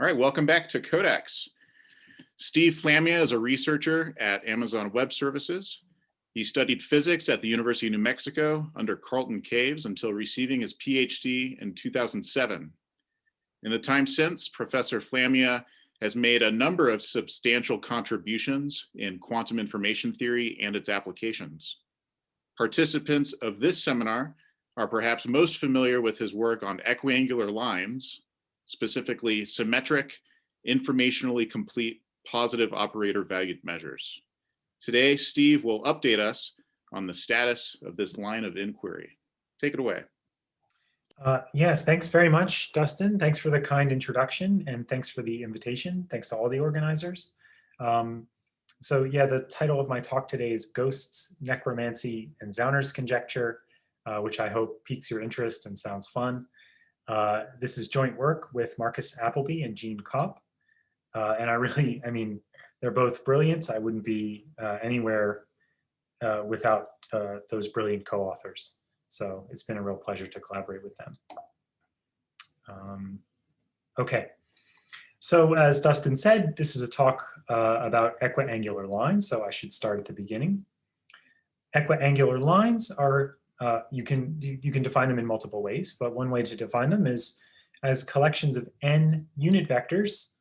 All right, welcome back to Codex. Steve Flammia is a researcher at Amazon Web Services. He studied physics at the University of New Mexico under Carlton Caves until receiving his PhD in 2007. In the time since, Professor Flammia has made a number of substantial contributions in quantum information theory and its applications. Participants of this seminar are perhaps most familiar with his work on equiangular lines, specifically symmetric, informationally complete positive operator valued measures. Today, Steve will update us on the status of this line of inquiry. Take it away. Yeah, thanks very much, Dustin. Thanks for the kind introduction and thanks for the invitation. Thanks to all the organizers. So yeah, the title of my talk today is Ghosts, Necromancy, and Zauner's Conjecture, which I hope piques your interest and sounds fun. This is joint work with Marcus Appleby and Gene Kopp. And I mean, they're both brilliant. I wouldn't be anywhere without those brilliant co-authors. So it's been a real pleasure to collaborate with them. Okay, so as Dustin said, this is a talk about equiangular lines, so I should start at the beginning. Equiangular lines are, you can define them in multiple ways, but one way to define them is as collections of n unit vectors.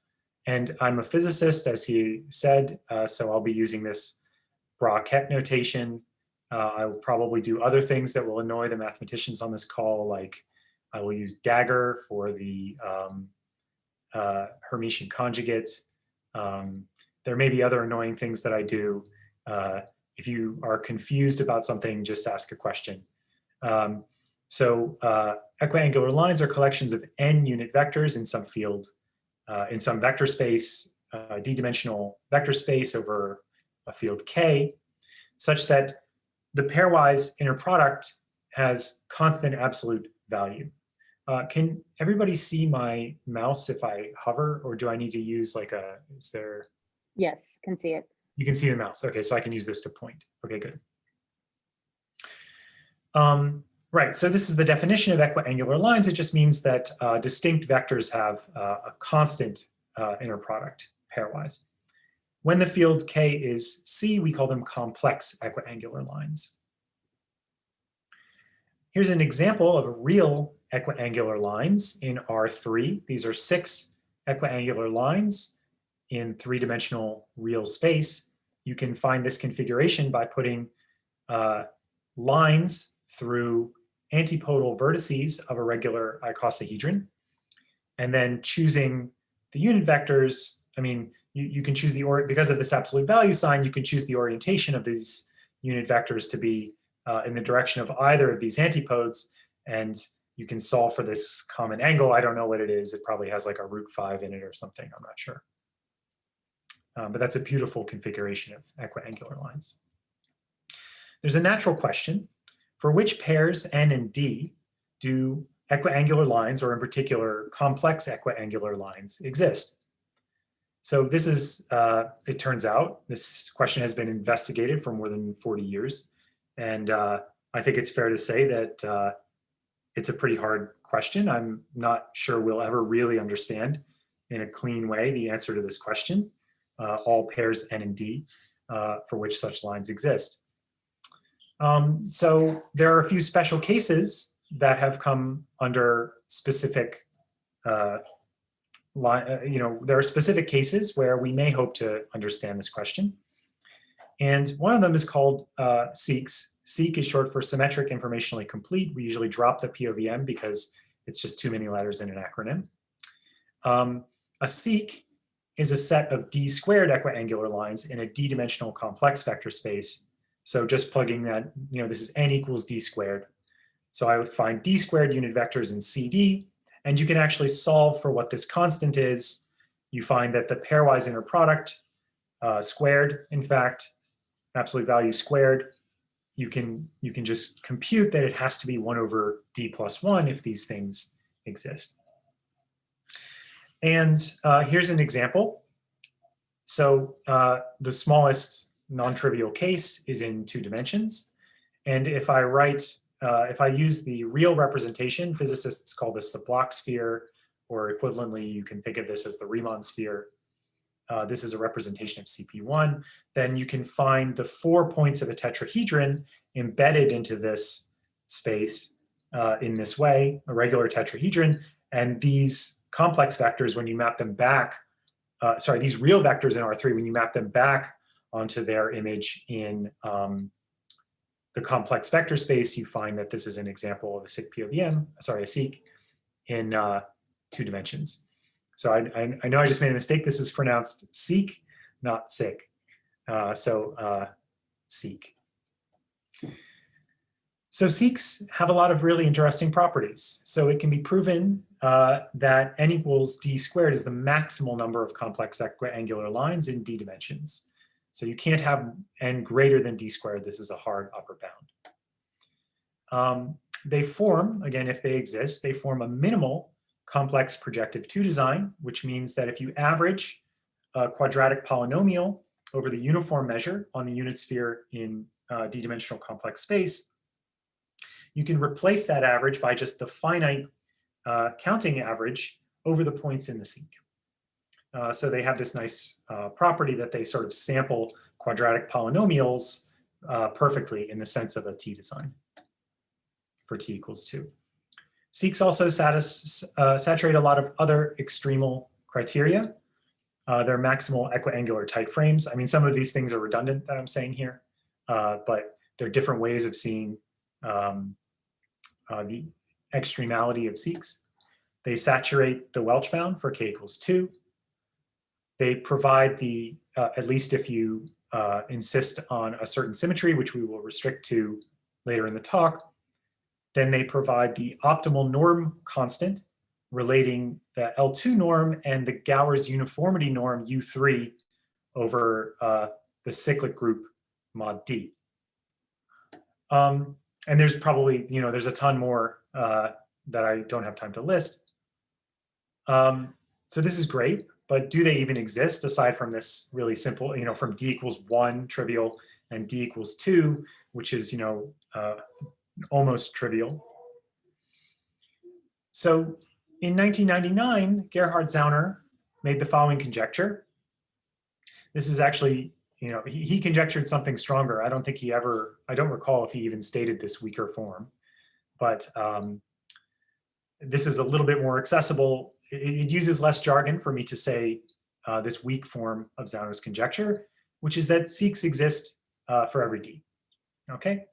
And I'm a physicist, as he said, so I'll be using this Bra-Ket notation. I will probably do other things that will annoy the mathematicians on this call, like I will use dagger for the Hermitian conjugate. There may be other annoying things that I do. If you are confused about something, just ask a question. Equiangular lines are collections of n unit vectors in some field, in some vector space, d-dimensional vector space over a field K, such that the pairwise inner product has constant absolute value. Can everybody see my mouse if I hover, or do I need to use like a, is there? Yes, can see it. You can see the mouse. Okay, so I can use this to point. Okay, good. Right, so this is the definition of equiangular lines. It just means that distinct vectors have a constant inner product pairwise. When the field K is C, we call them complex equiangular lines. Here's an example of real equiangular lines in R3. These are 6 equiangular lines in 3-dimensional real space. You can find this configuration by putting lines through antipodal vertices of a regular icosahedron, and then choosing the unit vectors. I mean, you can choose because of this absolute value sign, you can choose the orientation of these unit vectors to be in the direction of either of these antipodes, and you can solve for this common angle. I don't know what it is. It probably has like a √5 in it or something. I'm not sure. But that's a beautiful configuration of equiangular lines. There's a natural question. For which pairs n and d do equiangular lines, or in particular complex equiangular lines, exist? So this is, it turns out, this question has been investigated for more than 40 years. And I think it's fair to say that it's a pretty hard question. I'm not sure we'll ever really understand in a clean way the answer to this question, all pairs n and d for which such lines exist. So there are a few special cases that have come under specific, there are specific cases where we may hope to understand this question. And one of them is called SICs. SIC is short for symmetric informationally complete. We usually drop the POVM because it's just too many letters in an acronym. A SIC is a set of d-squared equiangular lines in a d-dimensional complex vector space. So just plugging that, this is n equals d squared. So I would find d squared unit vectors in CD, and you can actually solve for what this constant is. You find that the pairwise inner product squared, in fact, absolute value squared, you can just compute that it has to be 1 over d plus 1 if these things exist. And here's an example. So the smallest non-trivial case is in 2 dimensions. And if I use the real representation, physicists call this the block sphere or equivalently, you can think of this as the Riemann sphere. This is a representation of CP1. Then you can find the 4 points of a tetrahedron embedded into this space in this way, a regular tetrahedron. And these complex vectors, when you map them back, these real vectors in R3, when you map them back onto their image in the complex vector space, you find that this is an example of a SIC POVM, a SIC in 2 dimensions. So I know I just made a mistake. This is pronounced SIC, not SIC. SIC. So SICs have a lot of really interesting properties. So it can be proven that n equals d squared is the maximal number of complex equiangular lines in d dimensions. So you can't have n greater than d squared. This is a hard upper bound. They form, again, if they exist, they form a minimal complex projective 2 design, which means that if you average a quadratic polynomial over the uniform measure on the unit sphere in d-dimensional complex space, you can replace that average by just the finite counting average over the points in the SIC. So they have this nice property that they sort of sample quadratic polynomials perfectly in the sense of a T design for T equals 2. SICs also saturate a lot of other extremal criteria. They're maximal equiangular tight frames. I mean, some of these things are redundant that I'm saying here, but they're different ways of seeing the extremality of SICs. They saturate the Welch bound for k equals 2. They provide the, at least if you insist on a certain symmetry, which we will restrict to later in the talk, then they provide the optimal norm constant relating the L2 norm and the Gowers uniformity norm U3 over the cyclic group mod D. And there's probably, there's a ton more that I don't have time to list. So this is great, but do they even exist aside from this really simple, from D equals 1 trivial and D equals 2, which is, almost trivial. So in 1999, Gerhard Zauner made the following conjecture. This is actually, he conjectured something stronger. I don't recall if he even stated this weaker form, but this is a little bit more accessible. It uses less jargon for me to say this weak form of Zauner's conjecture, which is that SICs exist for every D, okay?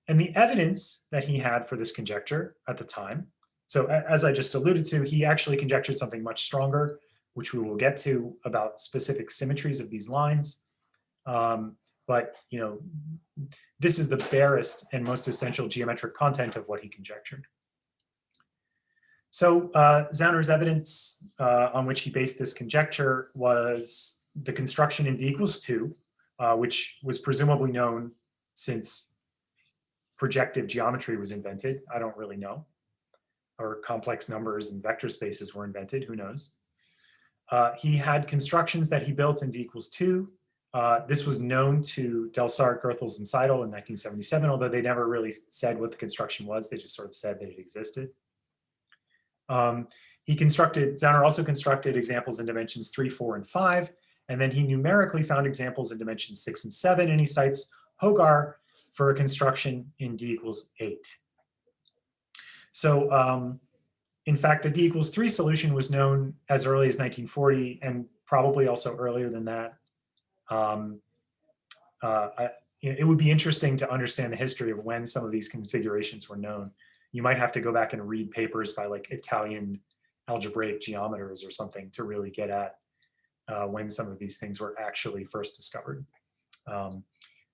And the evidence that he had for this conjecture at the time, so as I just alluded to, he actually conjectured something much stronger, which we will get to about specific symmetries of these lines. But this is the barest and most essential geometric content of what he conjectured. So Zauner's evidence on which he based this conjecture was the construction in D equals 2, which was presumably known since projective geometry was invented. I don't really know. Or complex numbers and vector spaces were invented, who knows. He had constructions that he built in D equals 2. This was known to Delsart, Goethals, and Seidel in 1977, although they never really said what the construction was. They just sort of said that it existed. Zauner also constructed examples in dimensions 3, 4, and 5, and then he numerically found examples in dimensions 6 and 7, and he cites Hogar for a construction in D equals 8. So in fact, the D equals 3 solution was known as early as 1940 and probably also earlier than that. It would be interesting to understand the history of when some of these configurations were known. You might have to go back and read papers by like Italian algebraic geometers or something to really get at when some of these things were actually first discovered.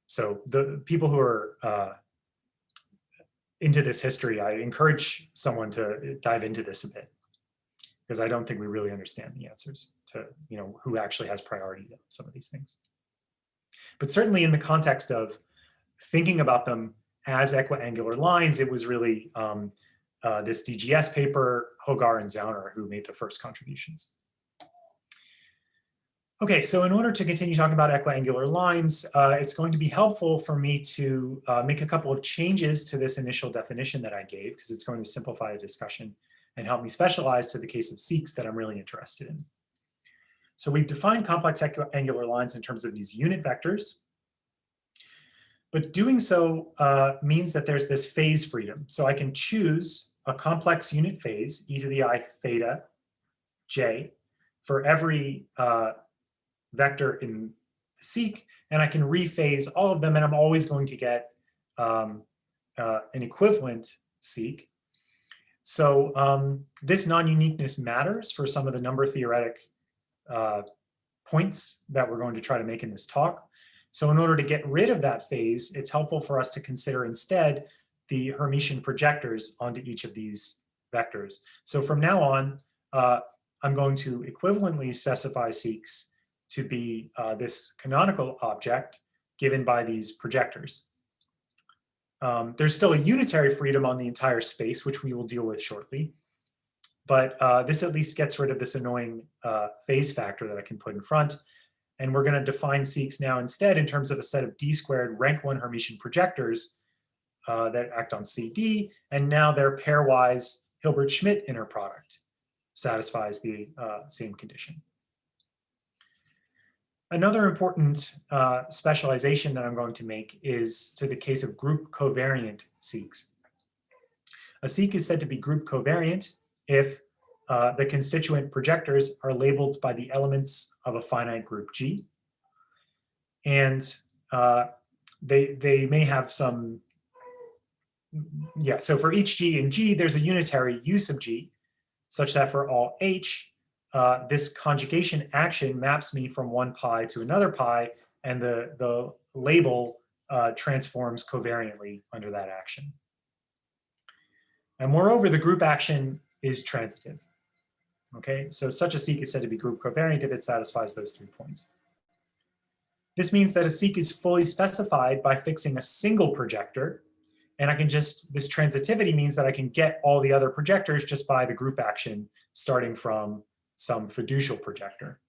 So the people who are into this history, I encourage someone to dive into this a bit, because I don't think we really understand the answers to who actually has priority on some of these things. But certainly in the context of thinking about them as equiangular lines, it was really this DGS paper, Hogar and Zauner, who made the first contributions. Okay, so in order to continue talking about equiangular lines, it's going to be helpful for me to make a couple of changes to this initial definition that I gave, because it's going to simplify the discussion. and help me specialize to the case of SICs that I'm really interested in. So we've defined complex equiangular lines in terms of these unit vectors. But doing so means that there's this phase freedom. So I can choose a complex unit phase, e to the I theta j, for every vector in the SIC, and I can rephase all of them, and I'm always going to get an equivalent SIC. So this non-uniqueness matters for some of the number theoretic points that we're going to try to make in this talk. So in order to get rid of that phase, it's helpful for us to consider instead the Hermitian projectors onto each of these vectors. So from now on, I'm going to equivalently specify SICs to be this canonical object given by these projectors. There's still a unitary freedom on the entire space, which we will deal with shortly. But this at least gets rid of this annoying phase factor that I can put in front. And we're going to define SICs now instead in terms of a set of d squared rank 1 Hermitian projectors that act on CD. And now their pairwise Hilbert-Schmidt inner product satisfies the same condition. Another important specialization that I'm going to make is to the case of group covariant SICs. A SIC is said to be group covariant if the constituent projectors are labeled by the elements of a finite group G. And they may have some, so for each G in G, there's a unitary U sub G, such that for all H, this conjugation action maps me from one pi to another pi, and the label transforms covariantly under that action. And moreover, the group action is transitive. Okay, so such a SIC is said to be group covariant if it satisfies those 3 points. This means that a SIC is fully specified by fixing a single projector, and I can just, this transitivity means that I can get all the other projectors just by the group action starting from some fiducial projector.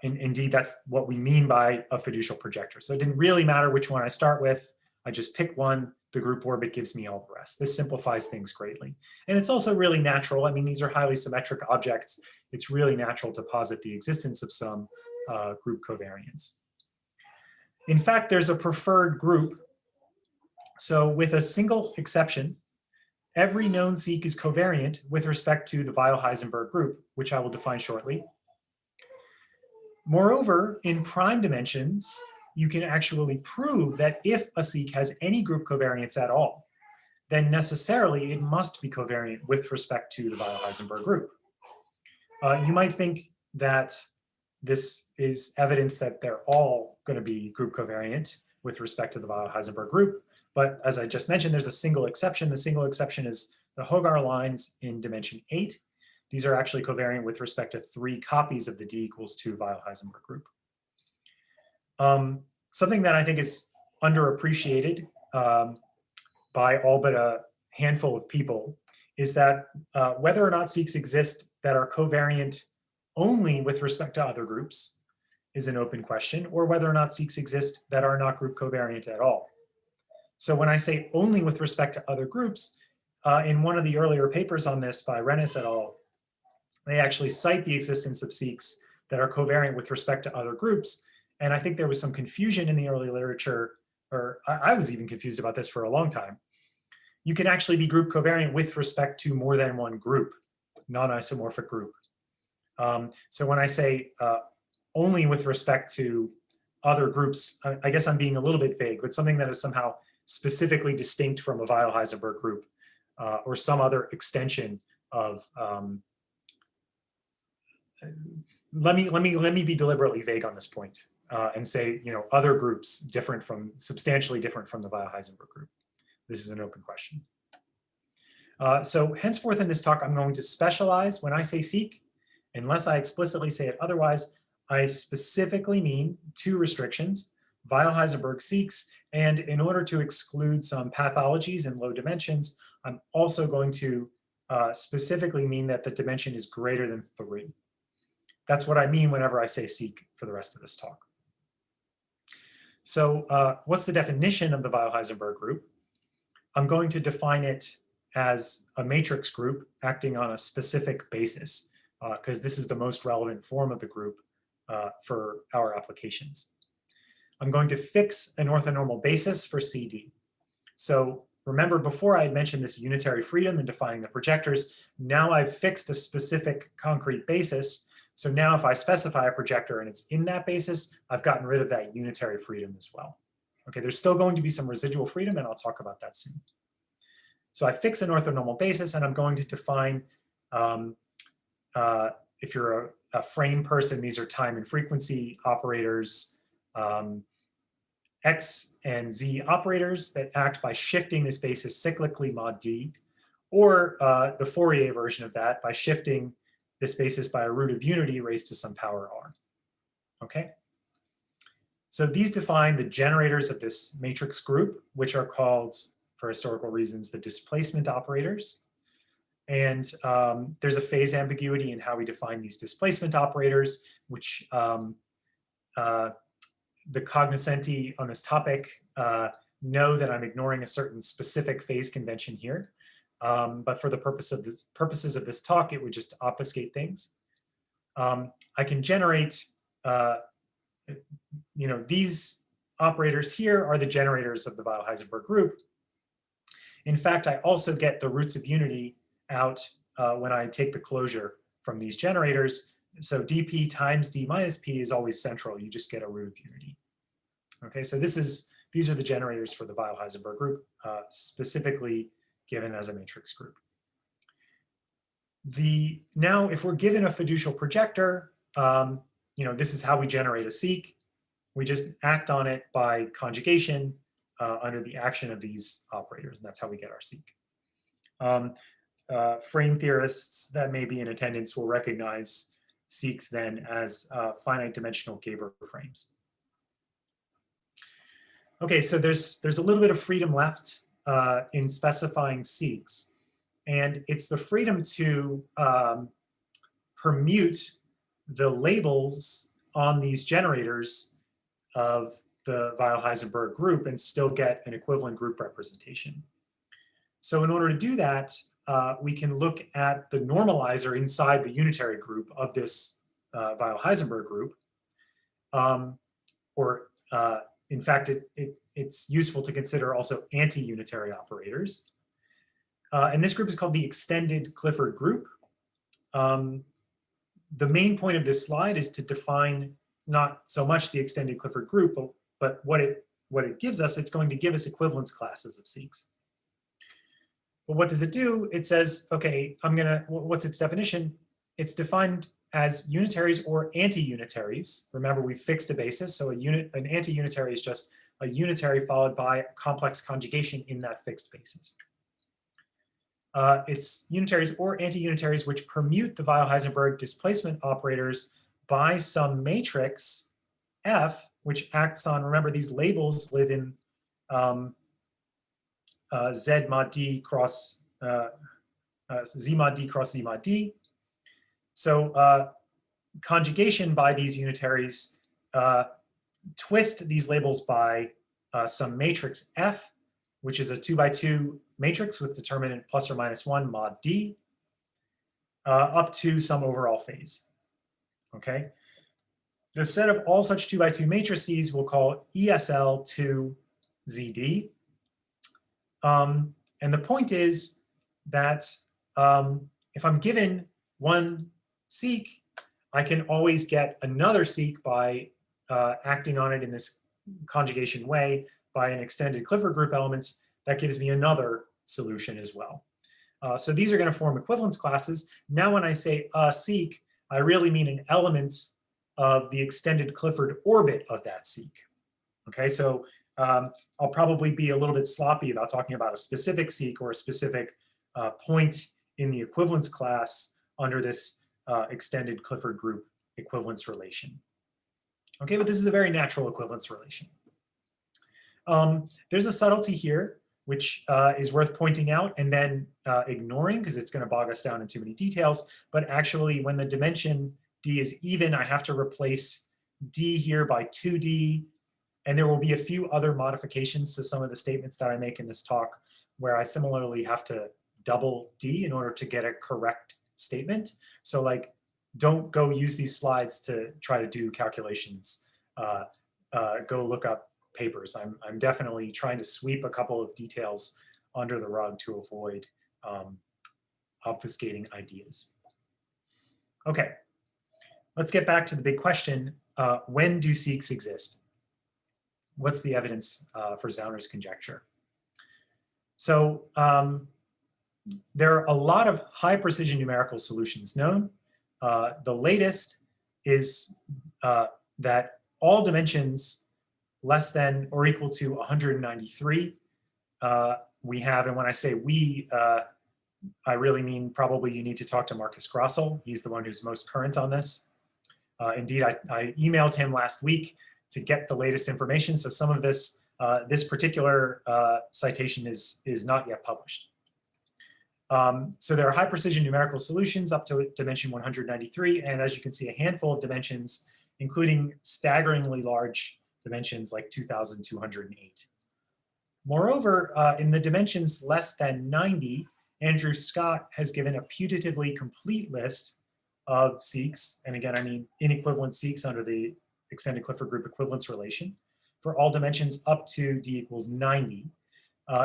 Indeed, that's what we mean by a fiducial projector. So it didn't really matter which one I start with. I just pick one, the group orbit gives me all the rest. This simplifies things greatly. And it's also really natural. I mean, these are highly symmetric objects. It's really natural to posit the existence of some group covariance. In fact, there's a preferred group. So with a single exception, every known SIC is covariant with respect to the Weyl-Heisenberg group, which I will define shortly. Moreover, in prime dimensions, you can actually prove that if a SIC has any group covariance at all, then necessarily it must be covariant with respect to the Weyl-Heisenberg group. You might think that this is evidence that they're all going to be group covariant with respect to the Weyl-Heisenberg group. But as I just mentioned, there's a single exception. The single exception is the Hogar lines in dimension 8. These are actually covariant with respect to 3 copies of the D equals 2 Weyl-Heisenberg group. Something that I think is underappreciated by all but a handful of people is that whether or not SICs exist that are covariant only with respect to other groups is an open question, or whether or not SICs exist that are not group covariant at all. So when I say only with respect to other groups, in one of the earlier papers on this by Rennes et al., they actually cite the existence of SICs that are covariant with respect to other groups. And I think there was some confusion in the early literature, or I was even confused about this for a long time. You can actually be group covariant with respect to more than one group, non-isomorphic group. So when I say only with respect to other groups, I guess I'm being a little bit vague, but something that is somehow specifically distinct from a Weyl-Heisenberg group or some other extension of, let me be deliberately vague on this point and say, other groups substantially different from the Weyl-Heisenberg group. This is an open question. So henceforth in this talk, I'm going to specialize when I say SIC, unless I explicitly say it otherwise. I specifically mean 2 restrictions, Weyl-Heisenberg SICs, and in order to exclude some pathologies in low dimensions, I'm also going to specifically mean that the dimension is greater than 3. That's what I mean whenever I say SIC for the rest of this talk. So what's the definition of the Weyl-Heisenberg group? I'm going to define it as a matrix group acting on a specific basis, because this is the most relevant form of the group for our applications. I'm going to fix an orthonormal basis for CD. So remember, before I had mentioned this unitary freedom in defining the projectors. Now I've fixed a specific concrete basis. So now if I specify a projector and it's in that basis, I've gotten rid of that unitary freedom as well. Okay, there's still going to be some residual freedom, and I'll talk about that soon. So I fix an orthonormal basis, and I'm going to define, if you're a frame person, these are time and frequency operators, X and Z operators that act by shifting this basis cyclically mod D, or the Fourier version of that by shifting this basis by a root of unity raised to some power R. Okay? So these define the generators of this matrix group, which are called, for historical reasons, the displacement operators. And there's a phase ambiguity in how we define these displacement operators, which the cognoscenti on this topic know that I'm ignoring a certain specific phase convention here. But for the purposes of this talk, it would just obfuscate things. I can generate, these operators here are the generators of the Weyl-Heisenberg group. In fact, I also get the roots of unity out when I take the closure from these generators. So dp times d minus p is always central. You just get a root of unity. Okay, so these are the generators for the Weyl-Heisenberg group, specifically given as a matrix group. Now, if we're given a fiducial projector, this is how we generate a SIC. We just act on it by conjugation under the action of these operators, and that's how we get our SIC. Frame theorists that may be in attendance will recognize SICs then as finite dimensional Gabor frames. Okay, so there's a little bit of freedom left in specifying SICs, and it's the freedom to permute the labels on these generators of the Weyl-Heisenberg group and still get an equivalent group representation. So in order to do that, we can look at the normalizer inside the unitary group of this Weyl-Heisenberg group. In fact, it's useful to consider also anti-unitary operators. And this group is called the extended Clifford group. The main point of this slide is to define not so much the extended Clifford group, but what it gives us. It's going to give us equivalence classes of SICs. But what does it do? It says, okay, what's its definition? It's defined as unitaries or anti-unitaries. Remember, we fixed a basis, so an anti-unitary is just a unitary followed by a complex conjugation in that fixed basis. It's unitaries or anti-unitaries which permute the Weyl-Heisenberg displacement operators by some matrix F, which acts on, remember, these labels live in Z mod D cross Z mod D cross Z mod D. So conjugation by these unitaries twist these labels by some matrix F, which is a 2x2 matrix with determinant plus or minus 1 mod D, up to some overall phase. Okay. The set of all such 2x2 matrices we'll call ESL to ZD. And the point is that if I'm given one SIC, I can always get another SIC by acting on it in this conjugation way by an extended Clifford group elements. That gives me another solution as well. So these are going to form equivalence classes. Now when I say a SIC, I really mean an element of the extended Clifford orbit of that SIC. Okay, so I'll probably be a little bit sloppy about talking about a specific SIC or a specific point in the equivalence class under this extended Clifford group equivalence relation. Okay, but this is a very natural equivalence relation. There's a subtlety here, which is worth pointing out and then ignoring because it's going to bog us down in too many details. But actually, when the dimension D is even, I have to replace D here by 2D. And there will be a few other modifications to some of the statements that I make in this talk where I similarly have to double D in order to get a correct statement. So like, don't go use these slides to try to do calculations. Go look up papers. I'm definitely trying to sweep a couple of details under the rug to avoid obfuscating ideas. Okay, let's get back to the big question. When do SICs exist? What's the evidence for Zauner's conjecture? So there are a lot of high precision numerical solutions known. The latest is that all dimensions less than or equal to 193 we have, and when I say we, I really mean probably you need to talk to Marcus Grossel. He's the one who's most current on this. Indeed, I emailed him last week to get the latest information. So some of this, this particular citation is not yet published. So there are high precision numerical solutions up to dimension 193. And as you can see, a handful of dimensions, including staggeringly large dimensions like 2,208. Moreover, in the dimensions less than 90, Andrew Scott has given a putatively complete list of SICs, and again, I mean inequivalent SICs under the extended Clifford group equivalence relation for all dimensions up to d equals 90.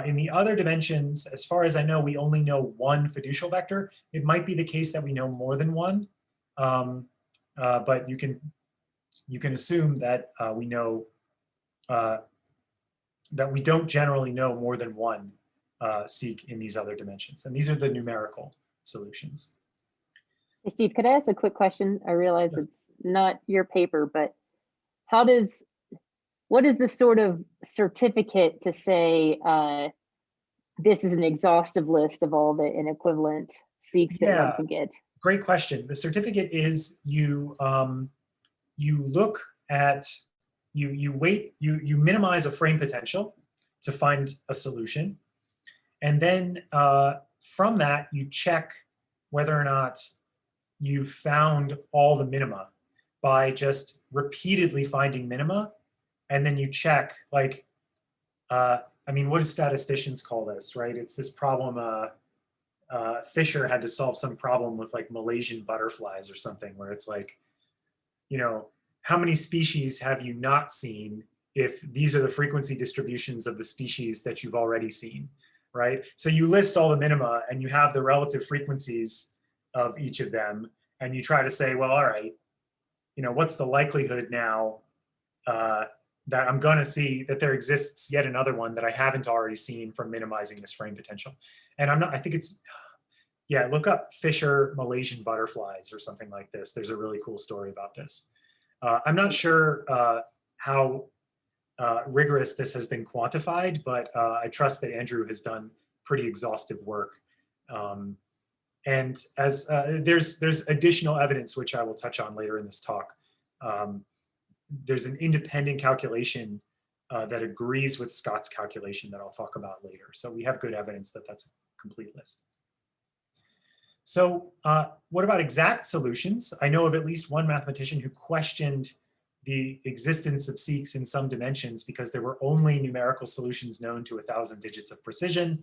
In the other dimensions, as far as I know, we only know one fiducial vector. It might be the case that we know more than one, but you can assume that we know that we don't generally know more than one SIC in these other dimensions, and these are the numerical solutions. Hey, Steve, could I ask a quick question? I realize Sure. it's not your paper, but what is the sort of certificate to say this is an exhaustive list of all the inequivalent SICs that one can get? Great question. The certificate is you look at you minimize a frame potential to find a solution, and then from that you check whether or not you've found all the minima by just repeatedly finding minima, and then you check like I mean, what do statisticians call this, right? It's this problem. Fisher had to solve some problem with like Malaysian butterflies or something, where it's like, you know, how many species have you not seen if these are the frequency distributions of the species that you've already seen, right? So you list all the minima and you have the relative frequencies of each of them, and you try to say, well, all right, you know, what's the likelihood now that I'm going to see that there exists yet another one that I haven't already seen from minimizing this frame potential? And I think it's, yeah, look up Fisher Malaysian butterflies or something like this. There's a really cool story about this. I'm not sure how rigorous this has been quantified, but I trust that Andrew has done pretty exhaustive work. And as there's additional evidence, which I will touch on later in this talk. There's an independent calculation that agrees with Scott's calculation that I'll talk about later. So we have good evidence that that's a complete list. So what about exact solutions? I know of at least one mathematician who questioned the existence of SICs in some dimensions because there were only numerical solutions known to 1,000 digits of precision.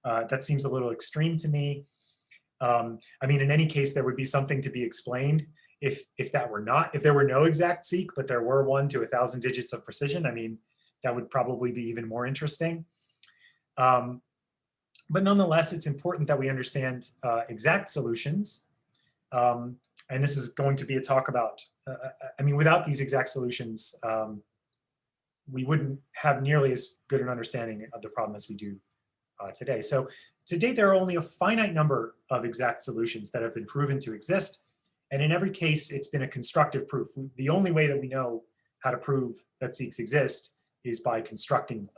That seems a little extreme to me. I mean, in any case, there would be something to be explained if there were no exact SIC, but there were one to 1,000 digits of precision. I mean, that would probably be even more interesting. But nonetheless, it's important that we understand exact solutions. And this is going to be a talk about, I mean, without these exact solutions, we wouldn't have nearly as good an understanding of the problem as we do today. So to date, there are only a finite number of exact solutions that have been proven to exist. And in every case, it's been a constructive proof. The only way that we know how to prove that SICs exist is by constructing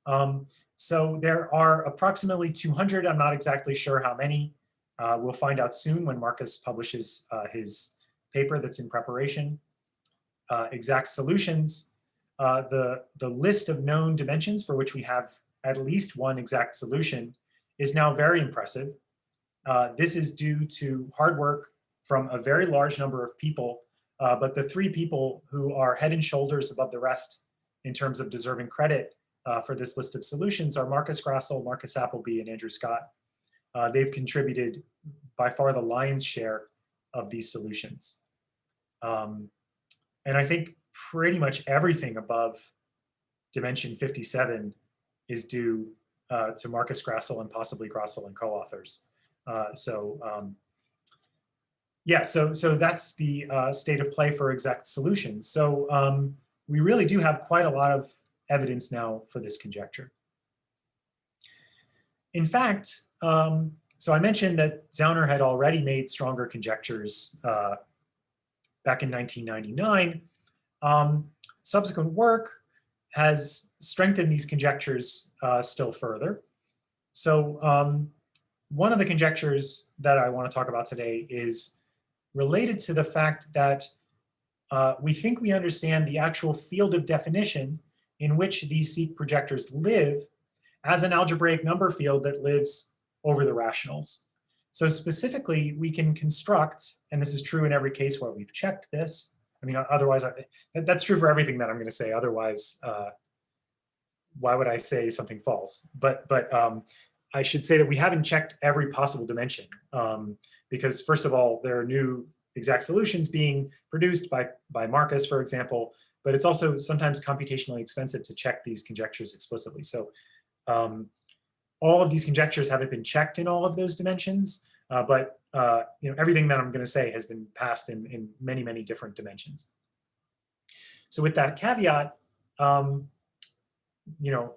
one. So there are approximately 200. I'm not exactly sure how many. We'll find out soon when Marcus publishes his paper that's in preparation. Exact solutions. The list of known dimensions for which we have at least one exact solution is now very impressive. This is due to hard work from a very large number of people, but the three people who are head and shoulders above the rest in terms of deserving credit for this list of solutions are Marcus Grossel, Marcus Appleby, and Andrew Scott. they've contributed by far the lion's share of these solutions. And I think pretty much everything above dimension 57 is due to Marcus Grassel and possibly Grassel and co-authors. Yeah, so that's the state of play for exact solutions. So we really do have quite a lot of evidence now for this conjecture. In fact, so I mentioned that Zauner had already made stronger conjectures back in 1999. Subsequent work has strengthened these conjectures still further. So one of the conjectures that I want to talk about today is related to the fact that we think we understand the actual field of definition in which these seek projectors live as an algebraic number field that lives over the rationals. So specifically, we can construct, and this is true in every case where we've checked this. I mean, otherwise, that's true for everything that I'm going to say. Otherwise, why would I say something false? But I should say that we haven't checked every possible dimension because, first of all, there are new exact solutions being produced by Marcus, for example, but it's also sometimes computationally expensive to check these conjectures explicitly. So all of these conjectures haven't been checked in all of those dimensions, but everything that I'm going to say has been passed in many, many different dimensions. So with that caveat,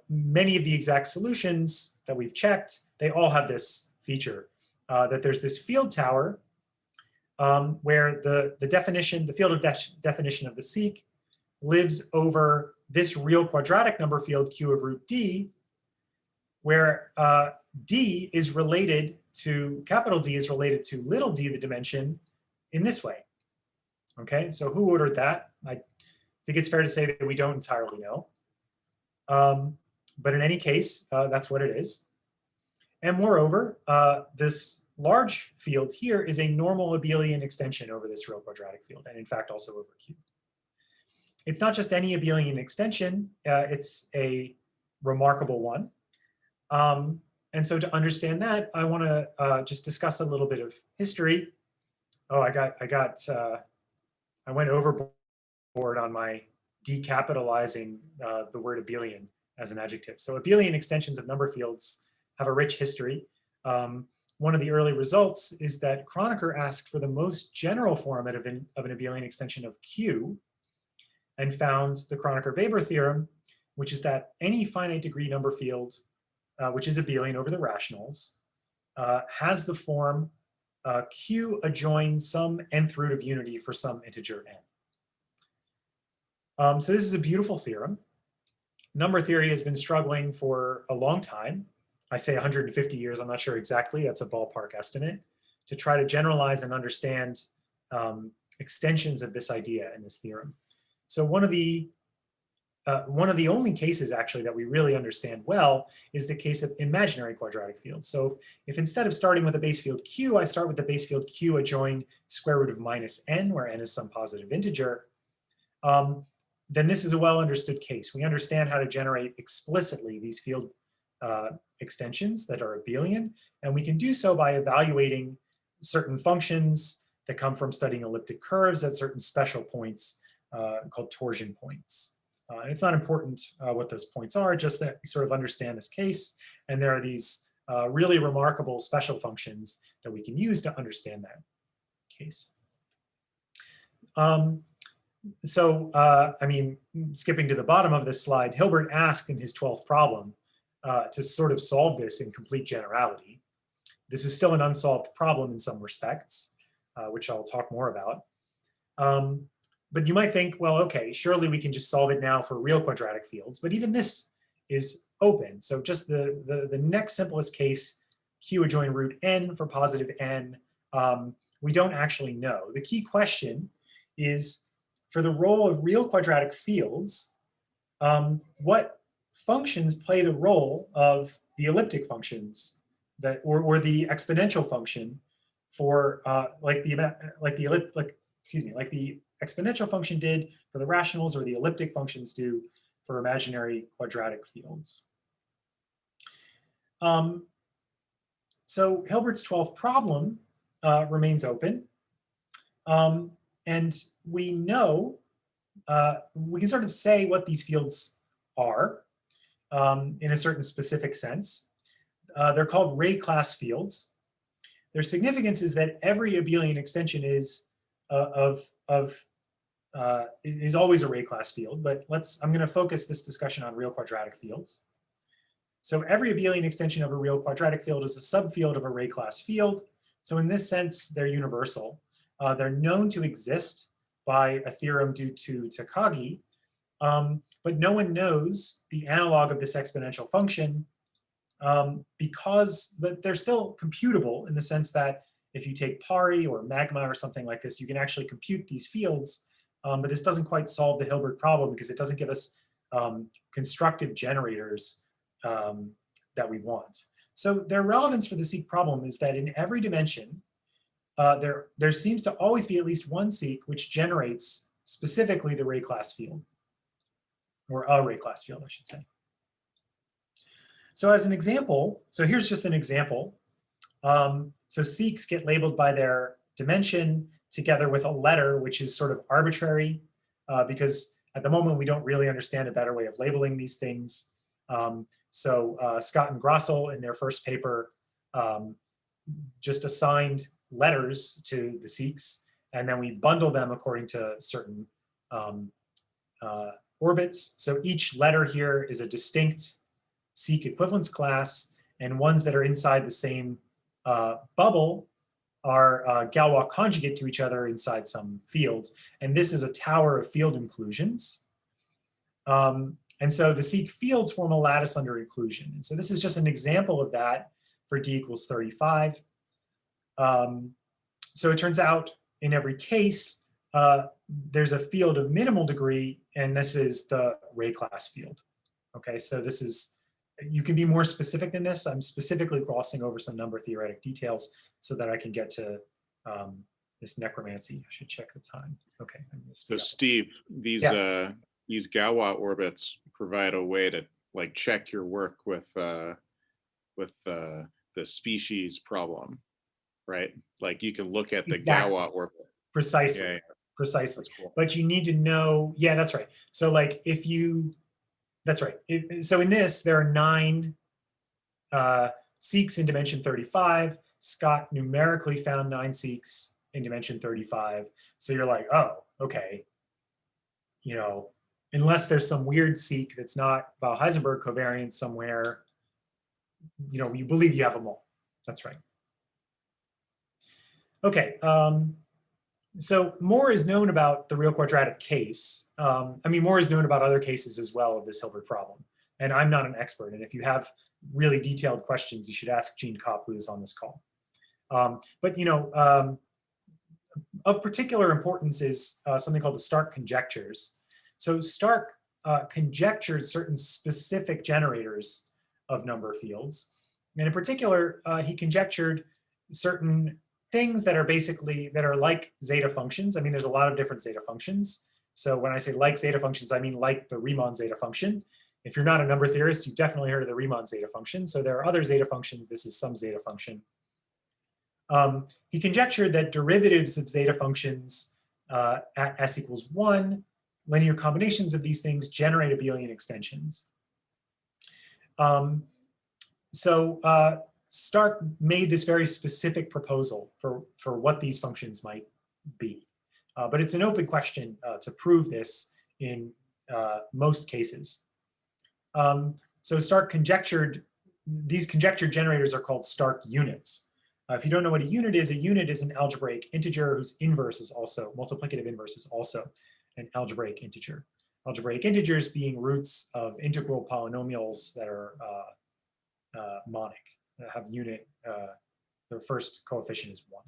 many of the exact solutions that we've checked, they all have this feature that there's this field tower where the field of definition of the seek lives over this real quadratic number field Q of root D, where D is related to, capital D is related to little d the dimension in this way. Okay, so who ordered that? I think it's fair to say that we don't entirely know. But in any case, that's what it is. And moreover, this large field here is a normal abelian extension over this real quadratic field, and in fact also over Q. It's not just any abelian extension, it's a remarkable one. And so to understand that, I want to just discuss a little bit of history. Oh, I went overboard on my decapitalizing the word abelian as an adjective. So abelian extensions of number fields have a rich history. One of the early results is that Kronecker asked for the most general form of an abelian extension of Q and found the Kronecker-Weber theorem, which is that any finite degree number field, which is abelian over the rationals, has the form Q adjoin some nth root of unity for some integer n. So this is a beautiful theorem. Number theory has been struggling for a long time. I say 150 years, I'm not sure exactly, that's a ballpark estimate, to try to generalize and understand extensions of this idea in this theorem. So one of the only cases actually that we really understand well is the case of imaginary quadratic fields. So if instead of starting with a base field Q, I start with the base field Q adjoin square root of minus n, where n is some positive integer, then this is a well understood case. We understand how to generate explicitly these field extensions that are abelian, and we can do so by evaluating certain functions that come from studying elliptic curves at certain special points called torsion points. And it's not important what those points are, just that we sort of understand this case, and there are these really remarkable special functions that we can use to understand that case. I mean, skipping to the bottom of this slide, Hilbert asked in his 12th problem to sort of solve this in complete generality. This is still an unsolved problem in some respects, which I'll talk more about. But you might think, well, okay, surely we can just solve it now for real quadratic fields, but even this is open. So just the next simplest case, Q adjoin root n for positive n, we don't actually know. The key question is, for the role of real quadratic fields, what functions play the role of the elliptic functions that, or the exponential function for like the exponential function did for the rationals, or the elliptic functions do for imaginary quadratic fields. So Hilbert's 12th problem remains open. And we know, we can sort of say what these fields are in a certain specific sense. They're called Ray class fields. Their significance is that every abelian extension is always a Ray class field, but I'm going to focus this discussion on real quadratic fields. So every abelian extension of a real quadratic field is a subfield of a Ray class field. So in this sense, they're universal. They're known to exist by a theorem due to Takagi, but no one knows the analog of this exponential function but they're still computable in the sense that if you take Pari or Magma or something like this, you can actually compute these fields, but this doesn't quite solve the Hilbert problem because it doesn't give us constructive generators that we want. So their relevance for the seek problem is that in every dimension, there seems to always be at least one seek which generates specifically the Ray class field, or a Ray class field, I should say. So as an example, so here's just an example. So seeks get labeled by their dimension together with a letter, which is sort of arbitrary, because at the moment we don't really understand a better way of labeling these things. So Scott and Grossel in their first paper just assigned letters to the seeks, and then we bundle them according to certain orbits. So each letter here is a distinct seek equivalence class, and ones that are inside the same bubble are Galois conjugate to each other inside some field. And this is a tower of field inclusions. And so the seek fields form a lattice under inclusion. And so this is just an example of that for d equals 35. So it turns out in every case, there's a field of minimal degree, and this is the Ray class field. Okay, so this is, you can be more specific than this. I'm specifically glossing over some number theoretic details so that I can get to this necromancy. I should check the time. Okay. So Steve, these Galois orbits provide a way to like check your work with the species problem, right? Like you can look at the Galois orbit. Precisely. Yeah. Precisely. Cool. But you need to know, yeah, that's right. So like if you, that's right. So in this, there are 9 seeks in dimension 35. Scott numerically found 9 seeks in dimension 35. So you're like, oh, okay. You know, unless there's some weird seek that's not Weyl-Heisenberg covariance somewhere, you know, you believe you have them all. That's right. Okay. So more is known about the real quadratic case. I mean, more is known about other cases as well of this Hilbert problem. And I'm not an expert. And if you have really detailed questions, you should ask Gene Kopp, who is on this call. But, you know, of particular importance is something called the Stark conjectures. So Stark conjectured certain specific generators of number fields. And in particular, he conjectured certain things that are basically, that are like zeta functions. I mean, there's a lot of different zeta functions. So when I say like zeta functions, I mean like the Riemann zeta function. If you're not a number theorist, you've definitely heard of the Riemann zeta function. So there are other zeta functions. This is some zeta function. He conjectured that derivatives of zeta functions at s equals 1, linear combinations of these things generate abelian extensions. Stark made this very specific proposal for what these functions might be. But it's an open question to prove this in most cases. So Stark conjectured, these conjectured generators are called Stark units. If you don't know what a unit is an algebraic integer whose inverse is also, multiplicative inverse is also an algebraic integer. Algebraic integers being roots of integral polynomials that are monic. Have unit, their first coefficient is 1.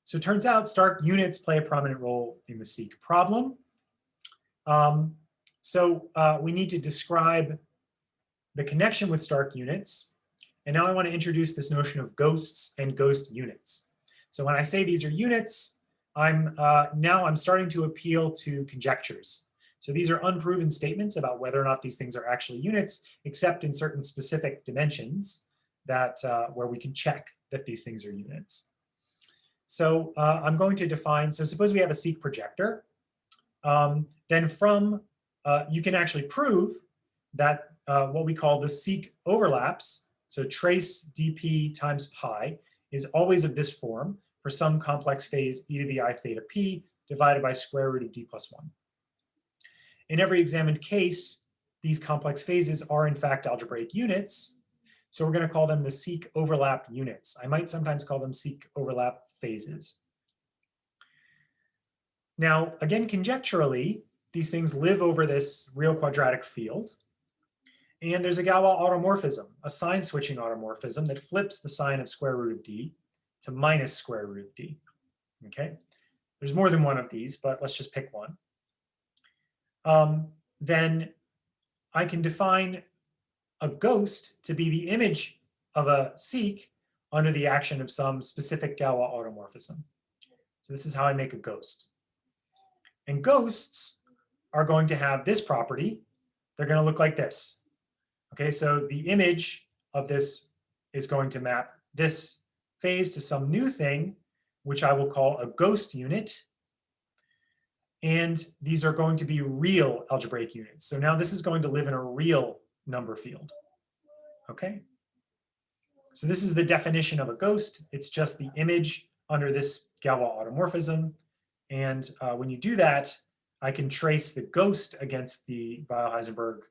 So it turns out Stark units play a prominent role in the seek problem. We need to describe the connection with Stark units. And now I want to introduce this notion of ghosts and ghost units. So when I say these are units, I'm starting to appeal to conjectures. So these are unproven statements about whether or not these things are actually units, except in certain specific dimensions. that where we can check that these things are units. So I'm going to define, so suppose we have a seek projector. Then from, you can actually prove that what we call the seek overlaps, so trace dp times pi, is always of this form for some complex phase e to the I theta p divided by square root of d plus 1. In every examined case, these complex phases are in fact algebraic units. So we're going to call them the seek overlap units. I might sometimes call them seek overlap phases. Now, again, conjecturally, these things live over this real quadratic field. And there's a Galois automorphism, a sign switching automorphism that flips the sign of square root of d to minus square root of d. Okay, there's more than one of these, but let's just pick one. Then I can define a ghost to be the image of a seek under the action of some specific Galois automorphism. So this is how I make a ghost. And ghosts are going to have this property. They're going to look like this. Okay, so the image of this is going to map this phase to some new thing, which I will call a ghost unit. And these are going to be real algebraic units. So now this is going to live in a real number field. Okay, so this is the definition of a ghost. It's just the image under this Galois automorphism. And when you do that, I can trace the ghost against the Weyl-Heisenberg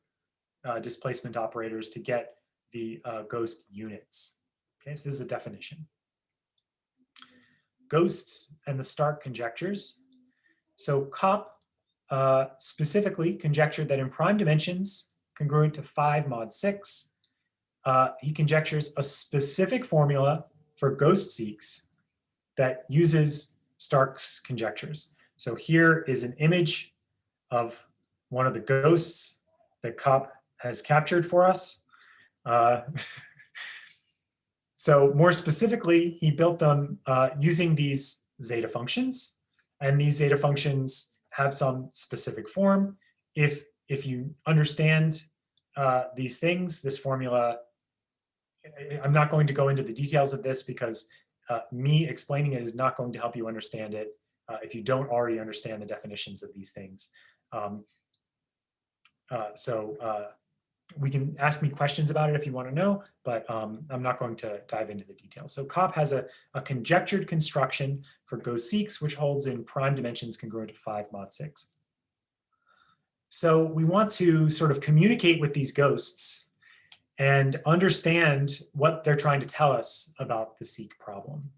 displacement operators to get the ghost units. Okay, so this is a definition. Ghosts and the Stark conjectures. So Kopp specifically conjectured that in prime dimensions congruent to 5 mod 6, he conjectures a specific formula for ghost seeks that uses Stark's conjectures. So here is an image of one of the ghosts that Kopp has captured for us. So more specifically, he built them using these zeta functions. And these zeta functions have some specific form. If you understand these things, this formula, I'm not going to go into the details of this because me explaining it is not going to help you understand it if you don't already understand the definitions of these things. We can ask me questions about it if you want to know, but I'm not going to dive into the details. So Kopp has a conjectured construction for ghost seeks, which holds in prime dimensions congruent to 5 mod 6. So we want to sort of communicate with these ghosts and understand what they're trying to tell us about the seek problem.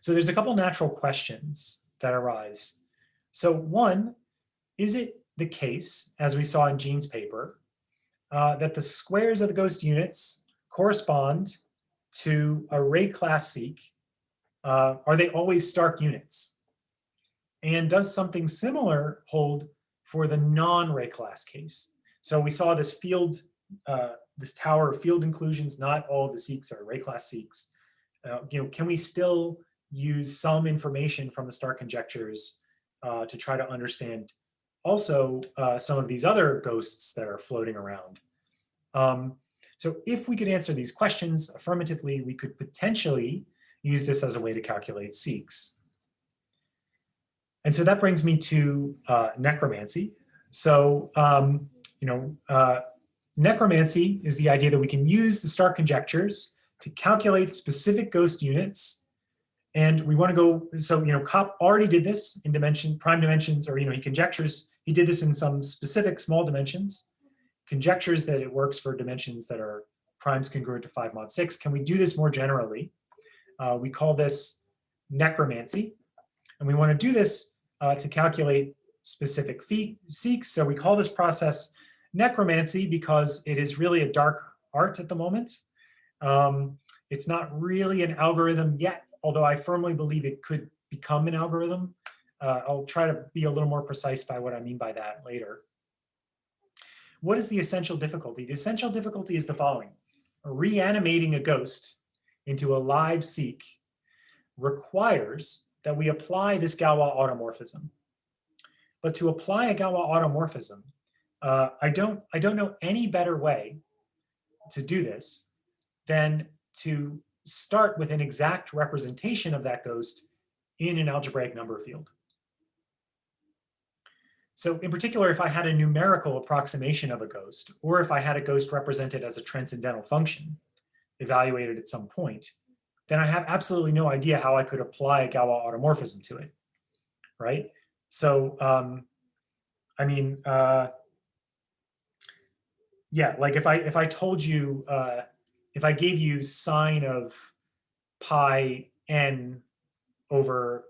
So there's a couple natural questions that arise. So one, is it the case, as we saw in Jean's paper, that the squares of the ghost units correspond to a ray class seek? Are they always Stark units? And does something similar hold for the non-ray class case? So we saw this field, this tower of field inclusions. Not all of the seeks are ray class seeks. Can we still use some information from the Stark conjectures to try to understand also some of these other ghosts that are floating around? So if we could answer these questions affirmatively, we could potentially use this as a way to calculate seeks. And so that brings me to necromancy. So, necromancy is the idea that we can use the Stark conjectures to calculate specific ghost units. And we want to go, so, Kopp already did this in prime dimensions, or, he conjectures, he did this in some specific small dimensions, conjectures that it works for dimensions that are primes congruent to 5 mod 6. Can we do this more generally? We call this necromancy. And we want to do this to calculate specific seeks. So we call this process necromancy because it is really a dark art at the moment. It's not really an algorithm yet, although I firmly believe it could become an algorithm. I'll try to be a little more precise by what I mean by that later. What is the essential difficulty? The essential difficulty is the following. Reanimating a ghost into a live seek requires that we apply this Galois automorphism. But to apply a Galois automorphism, I don't know any better way to do this than to start with an exact representation of that ghost in an algebraic number field. So in particular, if I had a numerical approximation of a ghost, or if I had a ghost represented as a transcendental function evaluated at some point, then I have absolutely no idea how I could apply a Galois automorphism to it, right? So, I mean, yeah, like if I told you, if I gave you sine of pi n over